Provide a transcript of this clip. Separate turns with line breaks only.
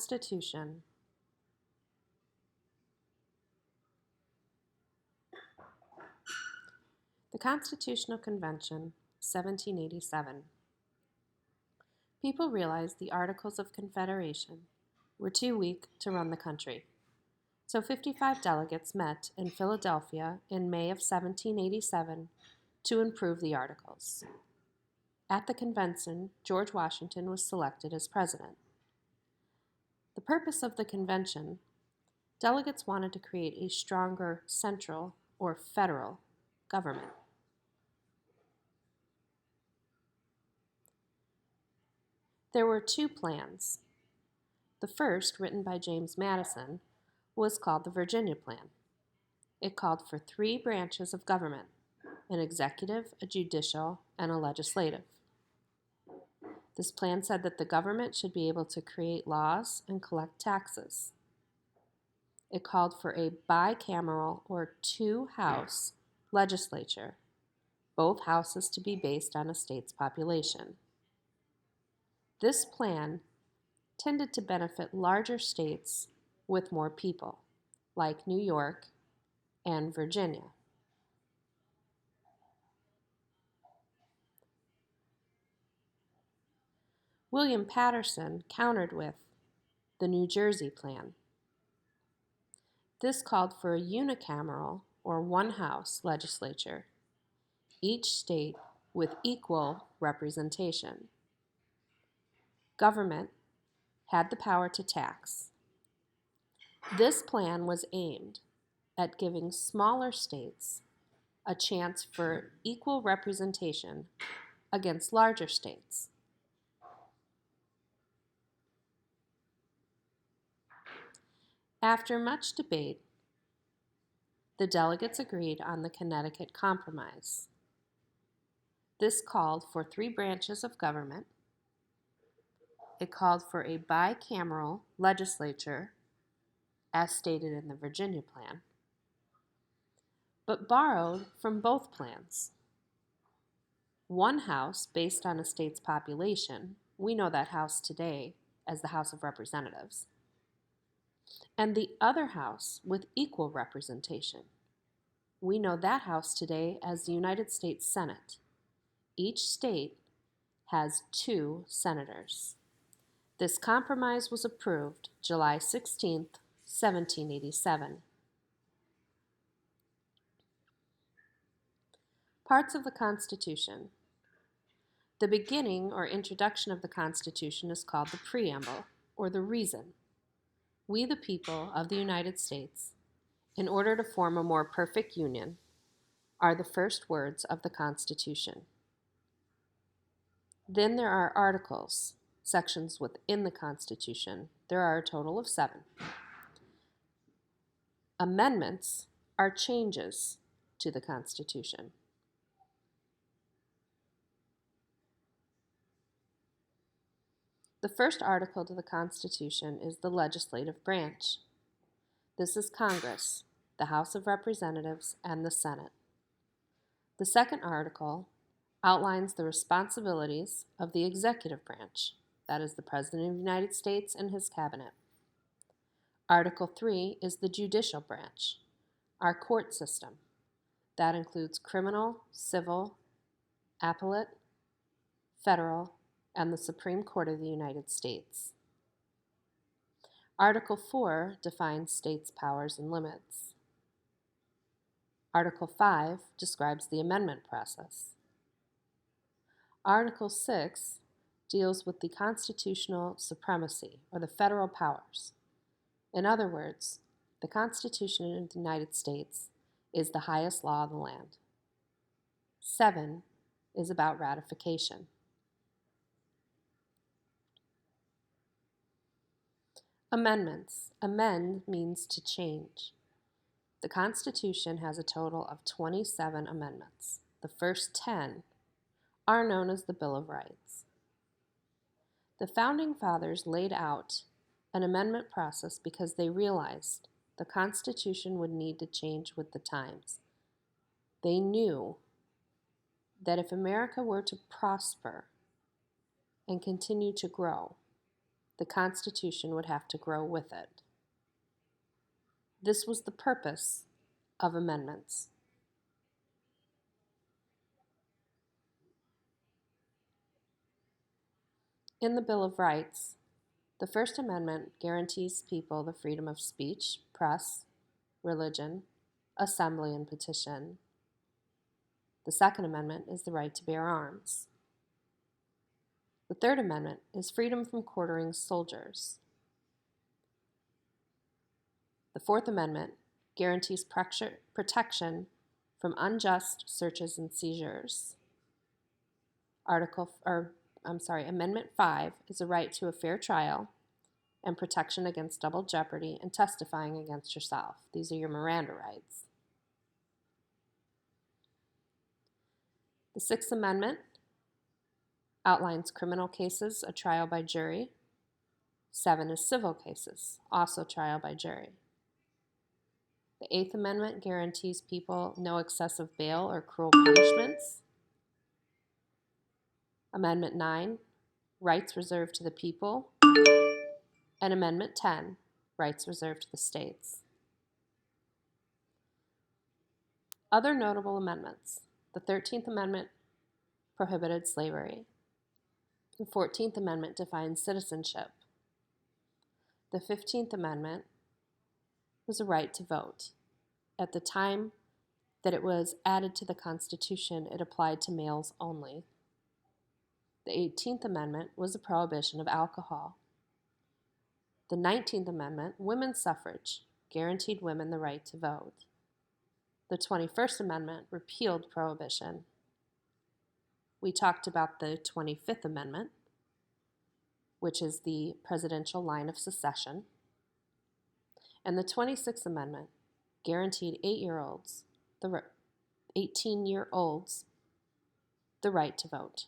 Constitution. The Constitutional Convention, 1787. People realized the Articles of Confederation were too weak to run the country. So 55 delegates met in Philadelphia in May of 1787 to improve the Articles. At the convention, George Washington was selected as president. The purpose of the convention, delegates wanted to create a stronger central or federal government. There were two plans. The first, written by James Madison, was called the Virginia Plan. It called for three branches of government: an executive, a judicial, and a legislative. This plan said that the government should be able to create laws and collect taxes. It called for a bicameral or two-house legislature, both houses to be based on a state's population. This plan tended to benefit larger states with more people, like New York and Virginia. William Paterson countered with the New Jersey Plan. This called for a unicameral or one-house legislature, each state with equal representation. Government had the power to tax. This plan was aimed at giving smaller states a chance for equal representation against larger states. After much debate, the delegates agreed on the Connecticut Compromise. This called for three branches of government. It called for a bicameral legislature, as stated in the Virginia Plan, but borrowed from both plans. One house based on a state's population, we know that house today as the House of Representatives, and the other house with equal representation. We know that house today as the United States Senate. Each state has 2 senators. This compromise was approved July 16, 1787. Parts of the Constitution. The beginning or introduction of the Constitution is called the preamble, or the reason. We, the people of the United States, in order to form a more perfect union, are the first words of the Constitution. Then there are articles, sections within the Constitution. There are a total of 7. Amendments are changes to the Constitution. The first article to the Constitution is the legislative branch. This is Congress, the House of Representatives, and the Senate. The second article outlines the responsibilities of the executive branch, that is the President of the United States and his cabinet. Article 3 is the judicial branch, our court system. That includes criminal, civil, appellate, federal, and the Supreme Court of the United States. Article 4 defines states' powers and limits. Article 5 describes the amendment process. Article 6 deals with the constitutional supremacy, or the federal powers. In other words, the Constitution of the United States is the highest law of the land. 7 is about ratification. Amendments. Amend means to change. The Constitution has a total of 27 amendments. The first 10 are known as the Bill of Rights. The Founding Fathers laid out an amendment process because they realized the Constitution would need to change with the times. They knew that if America were to prosper and continue to grow, the Constitution would have to grow with it. This was the purpose of amendments. In the Bill of Rights, the First Amendment guarantees people the freedom of speech, press, religion, assembly, and petition. The Second Amendment is the right to bear arms. The Third Amendment is freedom from quartering soldiers. The Fourth Amendment guarantees protection from unjust searches and seizures. Amendment 5 is a right to a fair trial and protection against double jeopardy and testifying against yourself. These are your Miranda rights. The Sixth Amendment outlines criminal cases, a trial by jury. 7 is civil cases, also trial by jury. The Eighth Amendment guarantees people no excessive bail or cruel punishments. Amendment 9, rights reserved to the people. And Amendment 10, rights reserved to the states. Other notable amendments. The 13th Amendment prohibited slavery. The 14th Amendment defined citizenship. The 15th Amendment was a right to vote. At the time that it was added to the Constitution, it applied to males only. The 18th Amendment was a prohibition of alcohol. The 19th Amendment, women's suffrage, guaranteed women the right to vote. The 21st Amendment repealed prohibition. We talked about the 25th Amendment, which is the presidential line of succession. And the 26th Amendment guaranteed 18-year-olds, the right to vote.